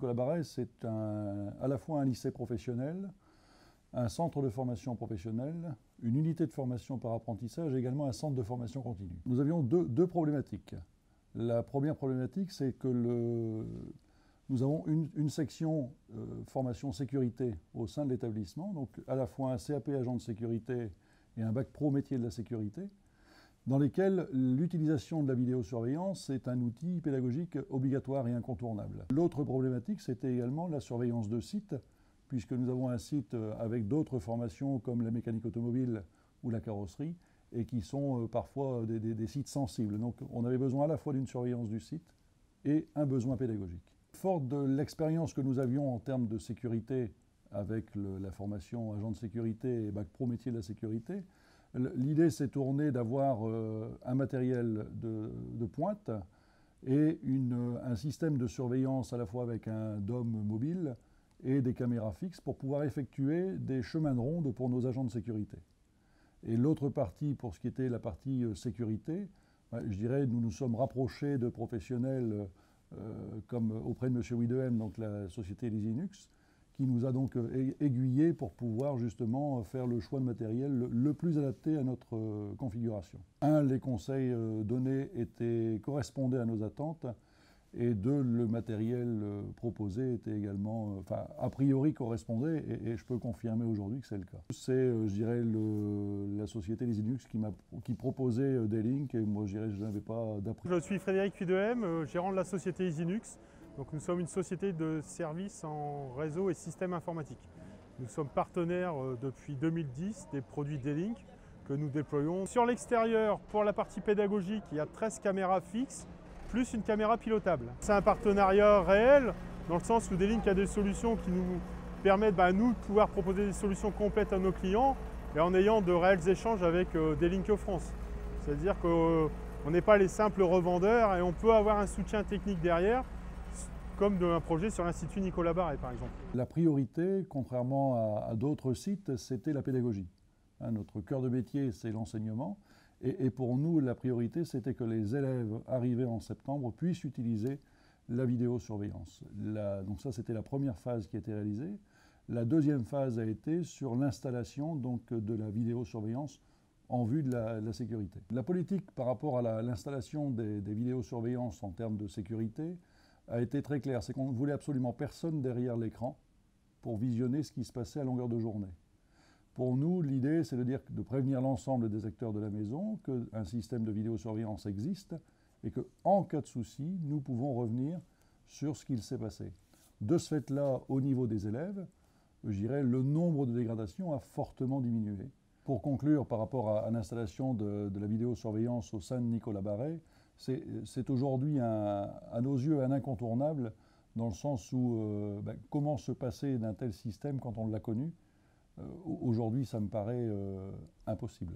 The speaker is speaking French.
Nicolas Barré, c'est à la fois un lycée professionnel, un centre de formation professionnelle, une unité de formation par apprentissage et également un centre de formation continue. Nous avions deux problématiques. La première problématique, c'est que nous avons une section formation sécurité au sein de l'établissement, donc à la fois un CAP agent de sécurité et un bac pro métier de la sécurité, dans lesquels l'utilisation de la vidéosurveillance est un outil pédagogique obligatoire et incontournable. L'autre problématique, c'était également la surveillance de site, puisque nous avons un site avec d'autres formations comme la mécanique automobile ou la carrosserie, et qui sont parfois des sites sensibles. Donc on avait besoin à la fois d'une surveillance du site et un besoin pédagogique. Fort de l'expérience que nous avions en termes de sécurité avec la formation agent de sécurité et bac pro métier de la sécurité, l'idée s'est tournée d'avoir un matériel de pointe et un système de surveillance à la fois avec un dôme mobile et des caméras fixes pour pouvoir effectuer des chemins de ronde pour nos agents de sécurité. Et l'autre partie, pour ce qui était la partie sécurité, je dirais nous nous sommes rapprochés de professionnels comme auprès de M. Wiedehem, donc la société Lesinux, qui nous a donc aiguillés pour pouvoir justement faire le choix de matériel le plus adapté à notre configuration. Les conseils donnés correspondaient à nos attentes, et le matériel proposé était également, a priori correspondait, et je peux confirmer aujourd'hui que c'est le cas. C'est, je dirais, la société Lesinux qui proposait D-Link, et moi je dirais que je n'avais pas d'appris. Je suis Frédéric Wiedehem, gérant de la société Lesinux. Donc nous sommes une société de services en réseau et système informatique. Nous sommes partenaires depuis 2010 des produits D-Link que nous déployons. Sur l'extérieur, pour la partie pédagogique, il y a 13 caméras fixes, plus une caméra pilotable. C'est un partenariat réel, dans le sens où D-Link a des solutions qui nous permettent, nous, de pouvoir proposer des solutions complètes à nos clients, et en ayant de réels échanges avec D-Link France. C'est-à-dire qu'on n'est pas les simples revendeurs, et on peut avoir un soutien technique derrière, comme d'un projet sur l'Institut Nicolas Barré, par exemple. La priorité, contrairement à d'autres sites, c'était la pédagogie. Notre cœur de métier, c'est l'enseignement. Et pour nous, la priorité, c'était que les élèves arrivés en septembre puissent utiliser la vidéosurveillance. Donc ça, c'était la première phase qui a été réalisée. La deuxième phase a été sur l'installation de la vidéosurveillance en vue de la sécurité. La politique par rapport à l'installation des vidéosurveillances en termes de sécurité a été très claire. C'est qu'on ne voulait absolument personne derrière l'écran pour visionner ce qui se passait à longueur de journée. Pour nous, l'idée, c'est de prévenir l'ensemble des acteurs de la maison qu'un système de vidéosurveillance existe et qu'en cas de souci, nous pouvons revenir sur ce qu'il s'est passé. De ce fait-là, au niveau des élèves, je dirais, le nombre de dégradations a fortement diminué. Pour conclure, par rapport à l'installation de la vidéosurveillance au sein de Nicolas Barré, c'est aujourd'hui, à nos yeux, un incontournable, dans le sens où comment se passer d'un tel système quand on l'a connu, aujourd'hui, ça me paraît impossible.